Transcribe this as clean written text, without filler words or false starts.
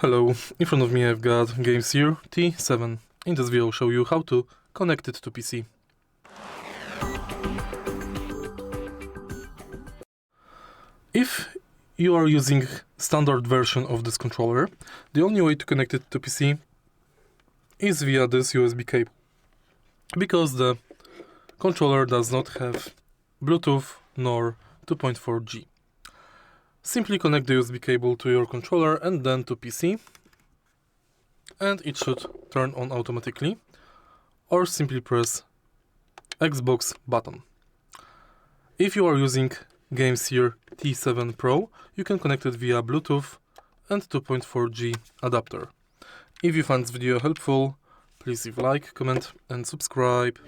Hello, in front of me I've got GameSir T7. In this video I'll show you how to connect it to PC. If you are using standard version of this controller, the only way to connect it to PC is via this USB cable, because the controller does not have Bluetooth nor 2.4G. Simply connect the USB cable to your controller and then to PC, and it should turn on automatically, or simply press Xbox button. If you are using GameSir T7 Pro, you can connect it via Bluetooth and 2.4G adapter. If you found this video helpful, please leave a like, comment and subscribe.